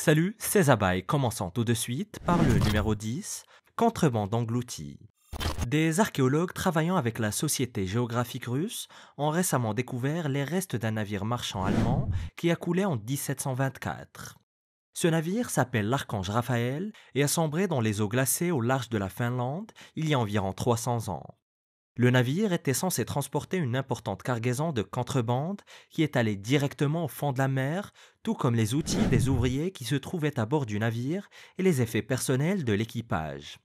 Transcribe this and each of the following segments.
Salut, c'est Zabaï, commençons tout de suite par le numéro 10, contrebande engloutie. Des archéologues travaillant avec la Société géographique russe ont récemment découvert les restes d'un navire marchand allemand qui a coulé en 1724. Ce navire s'appelle l'Archange Raphaël et a sombré dans les eaux glacées au large de la Finlande il y a environ 300 ans. Le navire était censé transporter une importante cargaison de contrebande qui est allée directement au fond de la mer, tout comme les outils des ouvriers qui se trouvaient à bord du navire et les effets personnels de l'équipage.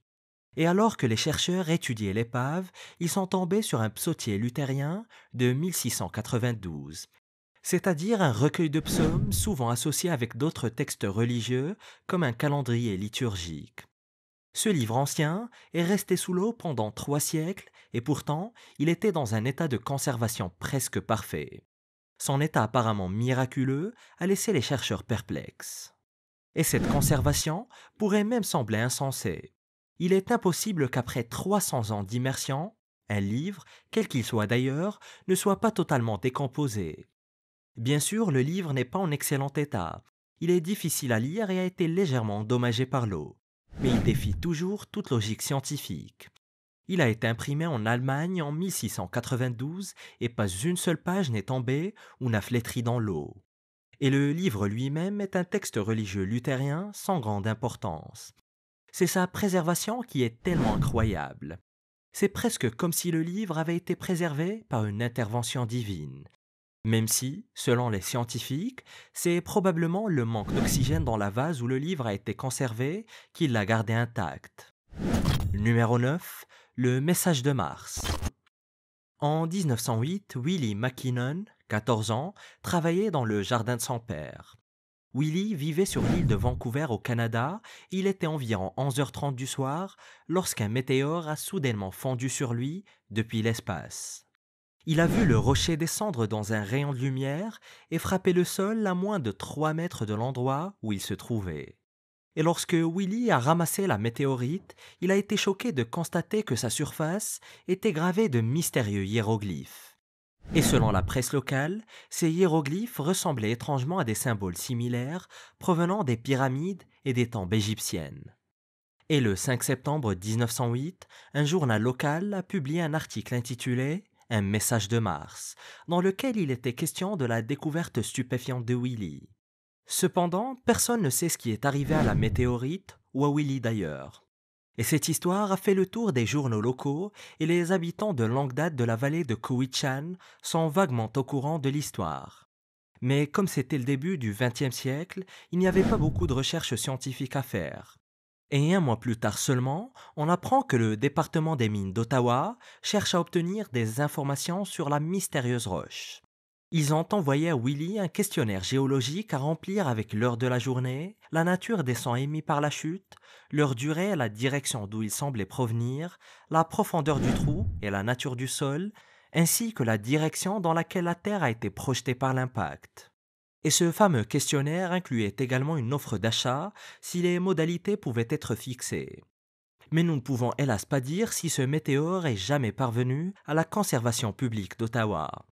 Et alors que les chercheurs étudiaient l'épave, ils sont tombés sur un psautier luthérien de 1692, c'est-à-dire un recueil de psaumes souvent associé avec d'autres textes religieux comme un calendrier liturgique. Ce livre ancien est resté sous l'eau pendant 3 siècles et pourtant il était dans un état de conservation presque parfait. Son état apparemment miraculeux a laissé les chercheurs perplexes. Et cette conservation pourrait même sembler insensée. Il est impossible qu'après 300 ans d'immersion, un livre, quel qu'il soit d'ailleurs, ne soit pas totalement décomposé. Bien sûr, le livre n'est pas en excellent état. Il est difficile à lire et a été légèrement endommagé par l'eau. Mais il défie toujours toute logique scientifique. Il a été imprimé en Allemagne en 1692 et pas une seule page n'est tombée ou n'a flétri dans l'eau. Et le livre lui-même est un texte religieux luthérien sans grande importance. C'est sa préservation qui est tellement incroyable. C'est presque comme si le livre avait été préservé par une intervention divine. Même si, selon les scientifiques, c'est probablement le manque d'oxygène dans la vase où le livre a été conservé qui l'a gardé intact. Numéro 9. Le message de Mars. En 1908, Willie McKinnon, 14 ans, travaillait dans le jardin de son père. Willie vivait sur l'île de Vancouver au Canada et il était environ 11h30 du soir lorsqu'un météore a soudainement fondu sur lui depuis l'espace. Il a vu le rocher descendre dans un rayon de lumière et frapper le sol à moins de 3 mètres de l'endroit où il se trouvait. Et lorsque Willie a ramassé la météorite, il a été choqué de constater que sa surface était gravée de mystérieux hiéroglyphes. Et selon la presse locale, ces hiéroglyphes ressemblaient étrangement à des symboles similaires provenant des pyramides et des tombes égyptiennes. Et le 5 septembre 1908, un journal local a publié un article intitulé Un message de Mars, dans lequel il était question de la découverte stupéfiante de Willie. Cependant, personne ne sait ce qui est arrivé à la météorite ou à Willie d'ailleurs. Et cette histoire a fait le tour des journaux locaux et les habitants de longue date de la vallée de Cowichan sont vaguement au courant de l'histoire. Mais comme c'était le début du XXe siècle, il n'y avait pas beaucoup de recherches scientifiques à faire. Et un mois plus tard seulement, on apprend que le département des mines d'Ottawa cherche à obtenir des informations sur la mystérieuse roche. Ils ont envoyé à Willie un questionnaire géologique à remplir avec l'heure de la journée, la nature des sons émis par la chute, leur durée et la direction d'où ils semblaient provenir, la profondeur du trou et la nature du sol, ainsi que la direction dans laquelle la Terre a été projetée par l'impact. Et ce fameux questionnaire incluait également une offre d'achat si les modalités pouvaient être fixées. Mais nous ne pouvons hélas pas dire si ce météore est jamais parvenu à la conservation publique d'Ottawa.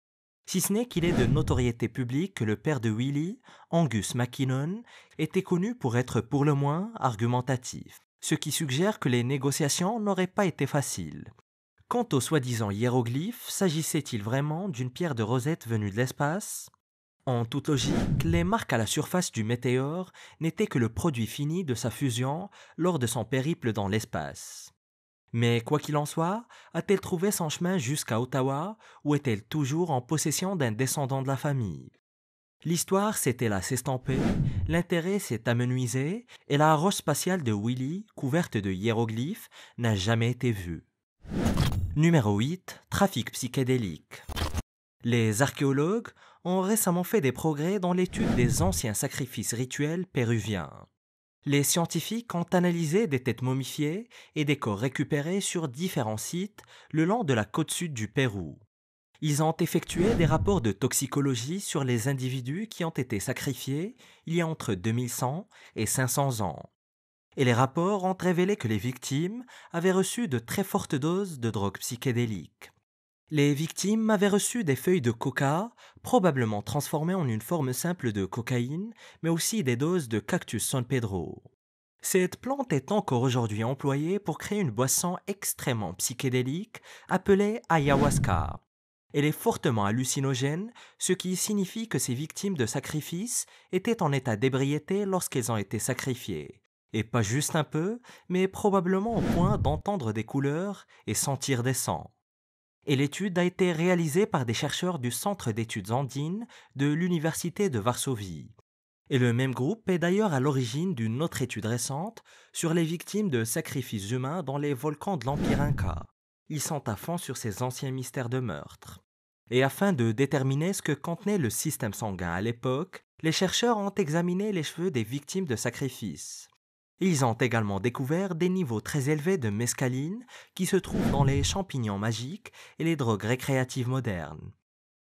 Si ce n'est qu'il est de notoriété publique que le père de Willie, Angus McKinnon, était connu pour être pour le moins argumentatif, ce qui suggère que les négociations n'auraient pas été faciles. Quant aux soi-disant hiéroglyphes, s'agissait-il vraiment d'une pierre de rosette venue de l'espace? En toute logique, les marques à la surface du météore n'étaient que le produit fini de sa fusion lors de son périple dans l'espace. Mais quoi qu'il en soit, a-t-elle trouvé son chemin jusqu'à Ottawa ou est-elle toujours en possession d'un descendant de la famille? L'histoire s'était là s'estomper, l'intérêt s'est amenuisé et la roche spatiale de Willie, couverte de hiéroglyphes, n'a jamais été vue. Numéro 8. Trafic psychédélique. Les archéologues ont récemment fait des progrès dans l'étude des anciens sacrifices rituels péruviens. Les scientifiques ont analysé des têtes momifiées et des corps récupérés sur différents sites le long de la côte sud du Pérou. Ils ont effectué des rapports de toxicologie sur les individus qui ont été sacrifiés il y a entre 2100 et 500 ans. Et les rapports ont révélé que les victimes avaient reçu de très fortes doses de drogues psychédéliques. Les victimes avaient reçu des feuilles de coca, probablement transformées en une forme simple de cocaïne, mais aussi des doses de cactus San Pedro. Cette plante est encore aujourd'hui employée pour créer une boisson extrêmement psychédélique appelée ayahuasca. Elle est fortement hallucinogène, ce qui signifie que ces victimes de sacrifice étaient en état d'ébriété lorsqu'elles ont été sacrifiées. Et pas juste un peu, mais probablement au point d'entendre des couleurs et sentir des sangs. Et l'étude a été réalisée par des chercheurs du Centre d'études andines de l'Université de Varsovie. Et le même groupe est d'ailleurs à l'origine d'une autre étude récente sur les victimes de sacrifices humains dans les volcans de l'Empire Inca. Ils sont à fond sur ces anciens mystères de meurtre. Et afin de déterminer ce que contenait le système sanguin à l'époque, les chercheurs ont examiné les cheveux des victimes de sacrifices. Ils ont également découvert des niveaux très élevés de mescaline qui se trouvent dans les champignons magiques et les drogues récréatives modernes.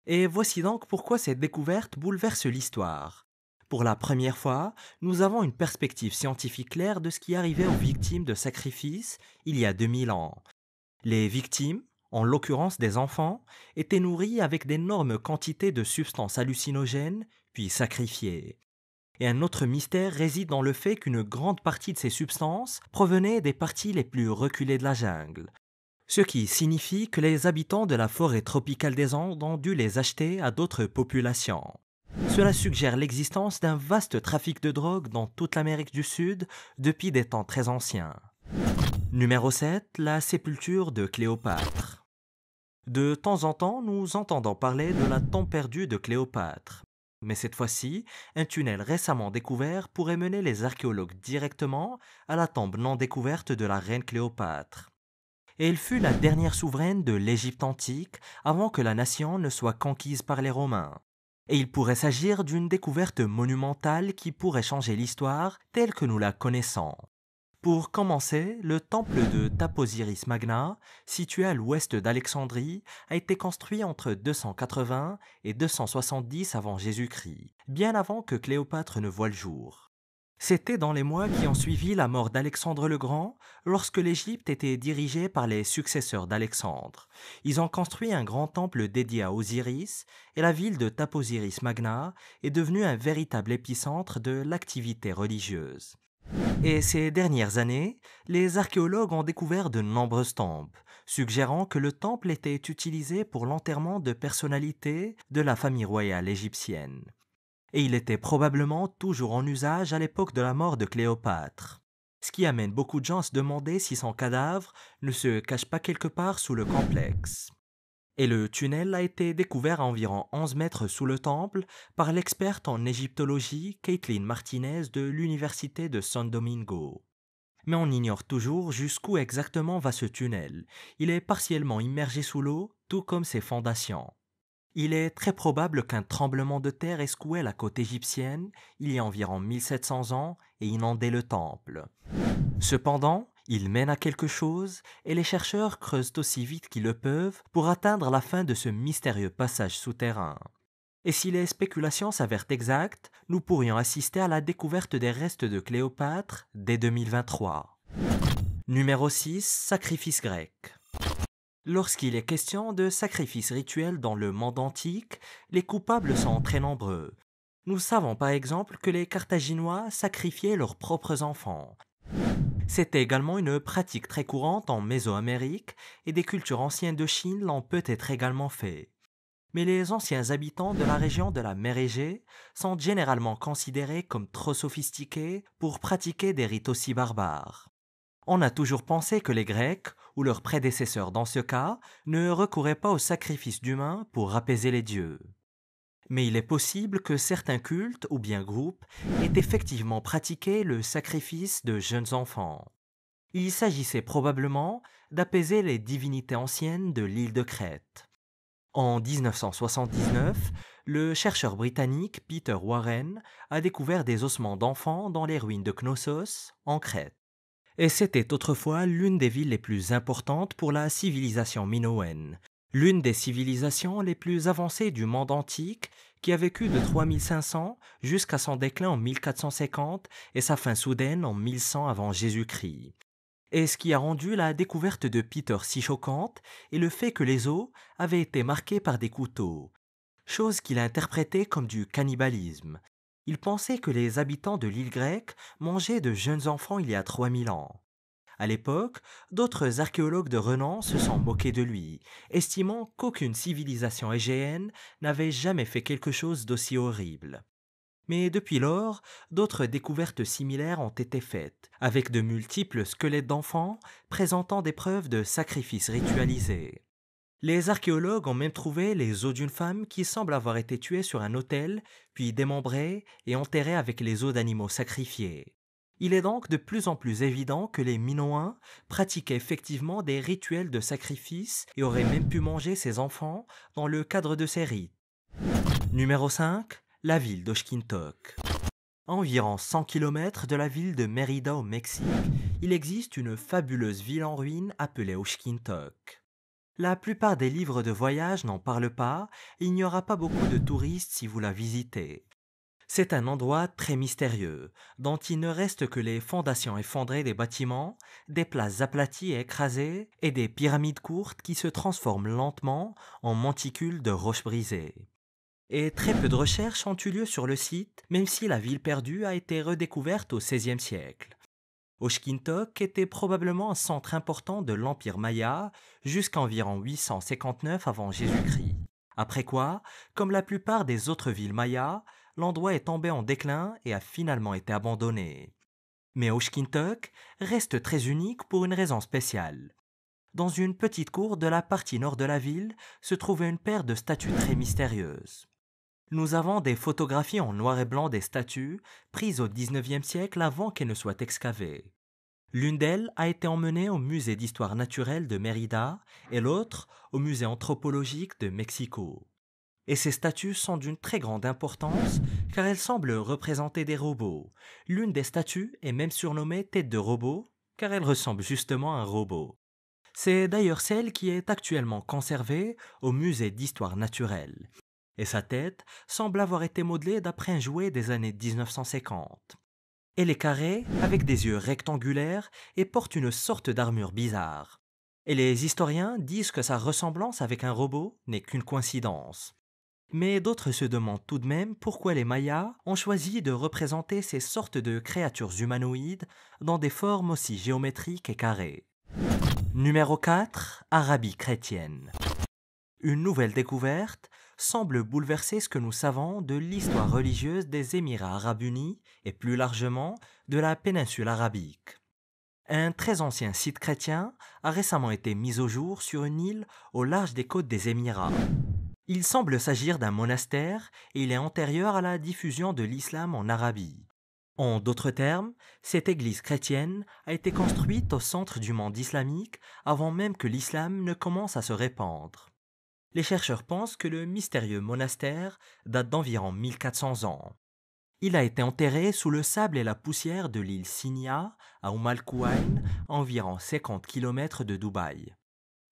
Et voici donc pourquoi cette découverte bouleverse l'histoire. Pour la première fois, nous avons une perspective scientifique claire de ce qui arrivait aux victimes de sacrifices il y a 2000 ans. Les victimes, en l'occurrence des enfants, étaient nourries avec d'énormes quantités de substances hallucinogènes, puis sacrifiées. Et un autre mystère réside dans le fait qu'une grande partie de ces substances provenaient des parties les plus reculées de la jungle, ce qui signifie que les habitants de la forêt tropicale des Andes ont dû les acheter à d'autres populations. Cela suggère l'existence d'un vaste trafic de drogue dans toute l'Amérique du Sud depuis des temps très anciens. Numéro 7. La sépulture de Cléopâtre. De temps en temps, nous entendons parler de la tombe perdue de Cléopâtre. Mais cette fois-ci, un tunnel récemment découvert pourrait mener les archéologues directement à la tombe non découverte de la reine Cléopâtre. Et elle fut la dernière souveraine de l'Égypte antique avant que la nation ne soit conquise par les Romains. Et il pourrait s'agir d'une découverte monumentale qui pourrait changer l'histoire telle que nous la connaissons. Pour commencer, le temple de Taposiris Magna, situé à l'ouest d'Alexandrie, a été construit entre 280 et 270 avant Jésus-Christ, bien avant que Cléopâtre ne voie le jour. C'était dans les mois qui ont suivi la mort d'Alexandre le Grand, lorsque l'Égypte était dirigée par les successeurs d'Alexandre. Ils ont construit un grand temple dédié à Osiris, et la ville de Taposiris Magna est devenue un véritable épicentre de l'activité religieuse. Et ces dernières années, les archéologues ont découvert de nombreuses tombes, suggérant que le temple était utilisé pour l'enterrement de personnalités de la famille royale égyptienne. Et il était probablement toujours en usage à l'époque de la mort de Cléopâtre. Ce qui amène beaucoup de gens à se demander si son cadavre ne se cache pas quelque part sous le complexe. Et le tunnel a été découvert à environ 11 mètres sous le temple par l'experte en égyptologie Caitlin Martinez de l'université de San Domingo. Mais on ignore toujours jusqu'où exactement va ce tunnel. Il est partiellement immergé sous l'eau, tout comme ses fondations. Il est très probable qu'un tremblement de terre ait secoué la côte égyptienne il y a environ 1700 ans et inondé le temple. Cependant, il mène à quelque chose et les chercheurs creusent aussi vite qu'ils le peuvent pour atteindre la fin de ce mystérieux passage souterrain. Et si les spéculations s'avèrent exactes, nous pourrions assister à la découverte des restes de Cléopâtre dès 2023. Numéro 6. Sacrifice grec. Lorsqu'il est question de sacrifices rituels dans le monde antique, les coupables sont très nombreux. Nous savons par exemple que les Carthaginois sacrifiaient leurs propres enfants. C'était également une pratique très courante en Mésoamérique et des cultures anciennes de Chine l'ont peut-être également fait. Mais les anciens habitants de la région de la mer Égée sont généralement considérés comme trop sophistiqués pour pratiquer des rites aussi barbares. On a toujours pensé que les Grecs, ou leurs prédécesseurs dans ce cas, ne recouraient pas au sacrifice d'humains pour apaiser les dieux. Mais il est possible que certains cultes ou bien groupes aient effectivement pratiqué le sacrifice de jeunes enfants. Il s'agissait probablement d'apaiser les divinités anciennes de l'île de Crète. En 1979, le chercheur britannique Peter Warren a découvert des ossements d'enfants dans les ruines de Knossos, en Crète. Et c'était autrefois l'une des villes les plus importantes pour la civilisation minoenne, l'une des civilisations les plus avancées du monde antique qui a vécu de 3500 jusqu'à son déclin en 1450 et sa fin soudaine en 1100 avant Jésus-Christ. Et ce qui a rendu la découverte de Peter si choquante est le fait que les os avaient été marqués par des couteaux, chose qu'il a interprétée comme du cannibalisme. Il pensait que les habitants de l'île grecque mangeaient de jeunes enfants il y a 3000 ans. À l'époque, d'autres archéologues de renom se sont moqués de lui, estimant qu'aucune civilisation égéenne n'avait jamais fait quelque chose d'aussi horrible. Mais depuis lors, d'autres découvertes similaires ont été faites, avec de multiples squelettes d'enfants présentant des preuves de sacrifices ritualisés. Les archéologues ont même trouvé les os d'une femme qui semble avoir été tuée sur un autel, puis démembrée et enterrée avec les os d'animaux sacrifiés. Il est donc de plus en plus évident que les Minoens pratiquaient effectivement des rituels de sacrifice et auraient même pu manger ces enfants dans le cadre de ces rites. Numéro 5. La ville d'Oshkintok. À environ 100 km de la ville de Mérida au Mexique, il existe une fabuleuse ville en ruine appelée Oshkintok. La plupart des livres de voyage n'en parlent pas et il n'y aura pas beaucoup de touristes si vous la visitez. C'est un endroit très mystérieux, dont il ne reste que les fondations effondrées des bâtiments, des places aplaties et écrasées et des pyramides courtes qui se transforment lentement en monticules de roches brisées. Et très peu de recherches ont eu lieu sur le site, même si la ville perdue a été redécouverte au XVIe siècle. Oshkintok était probablement un centre important de l'Empire Maya jusqu'à environ 859 avant Jésus-Christ. Après quoi, comme la plupart des autres villes mayas, l'endroit est tombé en déclin et a finalement été abandonné. Mais Oshkintok reste très unique pour une raison spéciale. Dans une petite cour de la partie nord de la ville se trouvait une paire de statues très mystérieuses. Nous avons des photographies en noir et blanc des statues prises au XIXe siècle avant qu'elles ne soient excavées. L'une d'elles a été emmenée au musée d'histoire naturelle de Mérida et l'autre au musée anthropologique de Mexico. Et ces statues sont d'une très grande importance car elles semblent représenter des robots. L'une des statues est même surnommée tête de robot car elle ressemble justement à un robot. C'est d'ailleurs celle qui est actuellement conservée au musée d'histoire naturelle. Et sa tête semble avoir été modelée d'après un jouet des années 1950. Elle est carrée, avec des yeux rectangulaires et porte une sorte d'armure bizarre. Et les historiens disent que sa ressemblance avec un robot n'est qu'une coïncidence. Mais d'autres se demandent tout de même pourquoi les Mayas ont choisi de représenter ces sortes de créatures humanoïdes dans des formes aussi géométriques et carrées. Numéro 4. Arabie chrétienne. Une nouvelle découverte semble bouleverser ce que nous savons de l'histoire religieuse des Émirats arabes unis et plus largement de la péninsule arabique. Un très ancien site chrétien a récemment été mis au jour sur une île au large des côtes des Émirats. Il semble s'agir d'un monastère et il est antérieur à la diffusion de l'islam en Arabie. En d'autres termes, cette église chrétienne a été construite au centre du monde islamique avant même que l'islam ne commence à se répandre. Les chercheurs pensent que le mystérieux monastère date d'environ 1400 ans. Il a été enterré sous le sable et la poussière de l'île Sinia, à Al Quwain, à environ 50 km de Dubaï.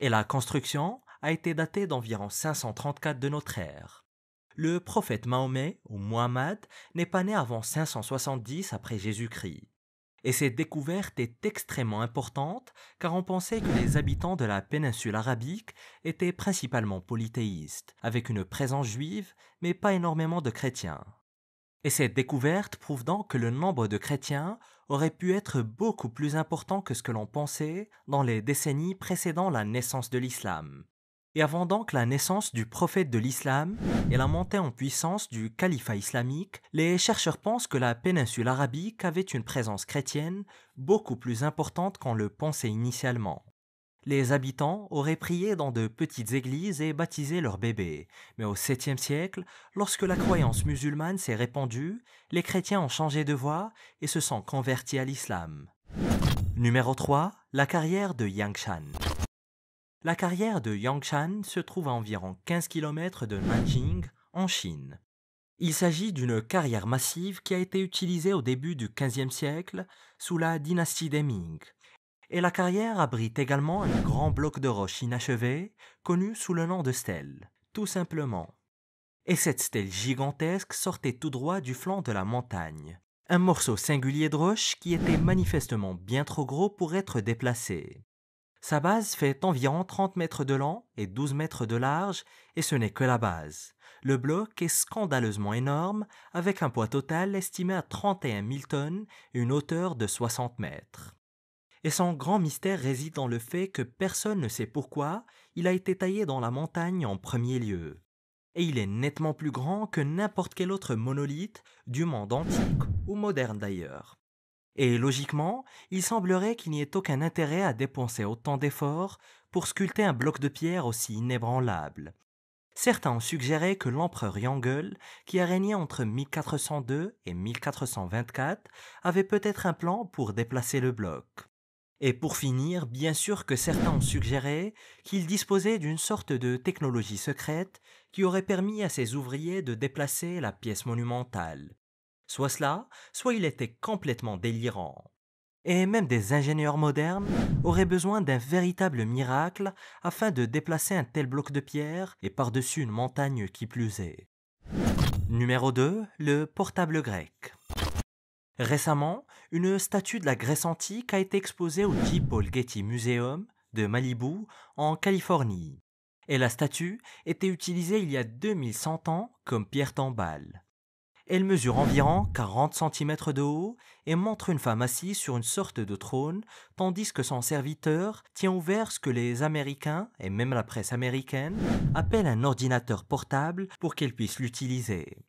Et la construction a été datée d'environ 534 de notre ère. Le prophète Mahomet, ou Muhammad, n'est pas né avant 570 après Jésus-Christ. Et cette découverte est extrêmement importante car on pensait que les habitants de la péninsule arabique étaient principalement polythéistes, avec une présence juive mais pas énormément de chrétiens. Et cette découverte prouve donc que le nombre de chrétiens aurait pu être beaucoup plus important que ce que l'on pensait dans les décennies précédant la naissance de l'islam. Et avant donc la naissance du prophète de l'islam et la montée en puissance du califat islamique, les chercheurs pensent que la péninsule arabique avait une présence chrétienne beaucoup plus importante qu'on le pensait initialement. Les habitants auraient prié dans de petites églises et baptisé leurs bébés, mais au 7e siècle, lorsque la croyance musulmane s'est répandue, les chrétiens ont changé de voie et se sont convertis à l'islam. Numéro 3. La carrière de Yangshan. La carrière de Yangshan se trouve à environ 15 km de Nanjing, en Chine. Il s'agit d'une carrière massive qui a été utilisée au début du XVe siècle sous la dynastie des Ming. Et la carrière abrite également un grand bloc de roche inachevé, connu sous le nom de stèle, tout simplement. Et cette stèle gigantesque sortait tout droit du flanc de la montagne. Un morceau singulier de roche qui était manifestement bien trop gros pour être déplacé. Sa base fait environ 30 mètres de long et 12 mètres de large, et ce n'est que la base. Le bloc est scandaleusement énorme, avec un poids total estimé à 31 000 tonnes et une hauteur de 60 mètres. Et son grand mystère réside dans le fait que personne ne sait pourquoi il a été taillé dans la montagne en premier lieu. Et il est nettement plus grand que n'importe quel autre monolithe du monde antique ou moderne d'ailleurs. Et logiquement, il semblerait qu'il n'y ait aucun intérêt à dépenser autant d'efforts pour sculpter un bloc de pierre aussi inébranlable. Certains ont suggéré que l'empereur Yongle, qui a régné entre 1402 et 1424, avait peut-être un plan pour déplacer le bloc. Et pour finir, bien sûr que certains ont suggéré qu'il disposait d'une sorte de technologie secrète qui aurait permis à ses ouvriers de déplacer la pièce monumentale. Soit cela, soit il était complètement délirant. Et même des ingénieurs modernes auraient besoin d'un véritable miracle afin de déplacer un tel bloc de pierre et par-dessus une montagne qui plus est. Numéro 2, le portable grec. Récemment, une statue de la Grèce antique a été exposée au J. Paul Getty Museum de Malibu, en Californie. Et la statue était utilisée il y a 2100 ans comme pierre tombale. Elle mesure environ 40 cm de haut et montre une femme assise sur une sorte de trône, tandis que son serviteur tient ouvert ce que les Américains, et même la presse américaine, appellent un ordinateur portable pour qu'elle puisse l'utiliser.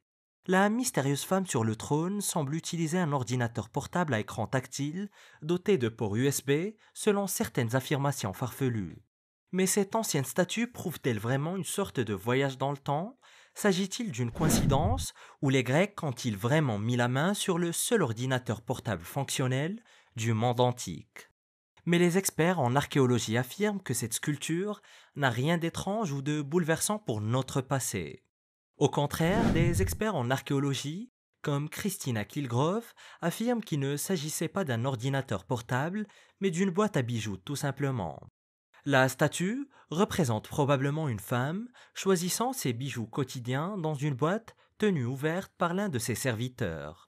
La mystérieuse femme sur le trône semble utiliser un ordinateur portable à écran tactile, doté de ports USB, selon certaines affirmations farfelues. Mais cette ancienne statue prouve-t-elle vraiment une sorte de voyage dans le temps? S'agit-il d'une coïncidence ou les Grecs ont-ils vraiment mis la main sur le seul ordinateur portable fonctionnel du monde antique? Mais les experts en archéologie affirment que cette sculpture n'a rien d'étrange ou de bouleversant pour notre passé. Au contraire, des experts en archéologie, comme Christina Kilgrove, affirment qu'il ne s'agissait pas d'un ordinateur portable, mais d'une boîte à bijoux tout simplement. La statue représente probablement une femme choisissant ses bijoux quotidiens dans une boîte tenue ouverte par l'un de ses serviteurs.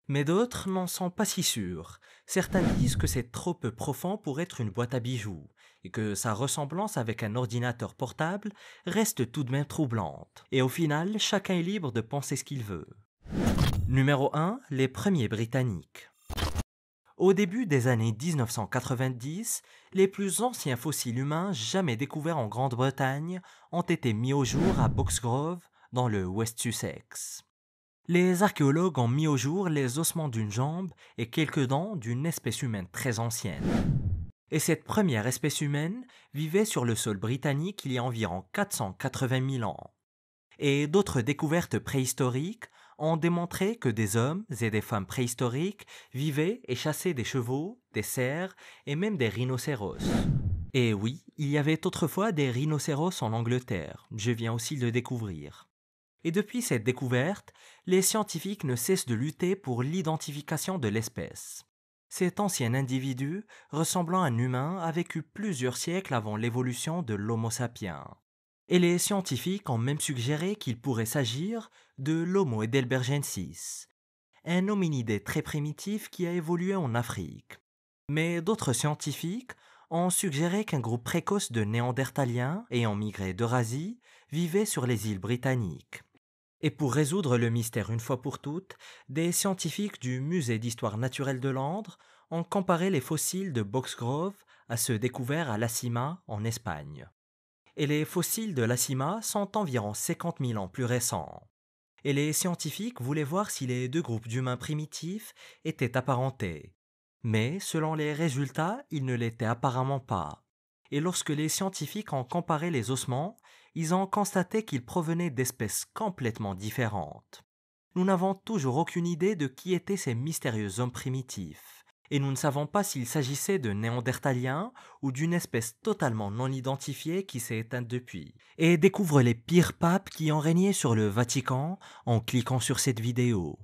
Mais d'autres n'en sont pas si sûrs. Certains disent que c'est trop peu profond pour être une boîte à bijoux, et que sa ressemblance avec un ordinateur portable reste tout de même troublante. Et au final, chacun est libre de penser ce qu'il veut. Numéro 1. Les premiers Britanniques. Au début des années 1990, les plus anciens fossiles humains jamais découverts en Grande-Bretagne ont été mis au jour à Boxgrove, dans le West Sussex. Les archéologues ont mis au jour les ossements d'une jambe et quelques dents d'une espèce humaine très ancienne. Et cette première espèce humaine vivait sur le sol britannique il y a environ 480 000 ans. Et d'autres découvertes préhistoriques ont démontré que des hommes et des femmes préhistoriques vivaient et chassaient des chevaux, des cerfs et même des rhinocéros. Et oui, il y avait autrefois des rhinocéros en Angleterre, je viens aussi de le découvrir. Et depuis cette découverte, les scientifiques ne cessent de lutter pour l'identification de l'espèce. Cet ancien individu, ressemblant à un humain, a vécu plusieurs siècles avant l'évolution de l'Homo sapiens. Et les scientifiques ont même suggéré qu'il pourrait s'agir de l'Homo heidelbergensis, un hominidé très primitif qui a évolué en Afrique. Mais d'autres scientifiques ont suggéré qu'un groupe précoce de Néandertaliens ayant migré d'Eurasie vivait sur les îles britanniques. Et pour résoudre le mystère une fois pour toutes, des scientifiques du Musée d'histoire naturelle de Londres ont comparé les fossiles de Boxgrove à ceux découverts à La Cima en Espagne. Et les fossiles de La Cima sont environ 50 000 ans plus récents. Et les scientifiques voulaient voir si les deux groupes d'humains primitifs étaient apparentés. Mais, selon les résultats, ils ne l'étaient apparemment pas. Et lorsque les scientifiques ont comparé les ossements, ils ont constaté qu'ils provenaient d'espèces complètement différentes. Nous n'avons toujours aucune idée de qui étaient ces mystérieux hommes primitifs. Et nous ne savons pas s'il s'agissait de Néandertaliens ou d'une espèce totalement non identifiée qui s'est éteinte depuis. Et découvre les pires papes qui ont régné sur le Vatican en cliquant sur cette vidéo.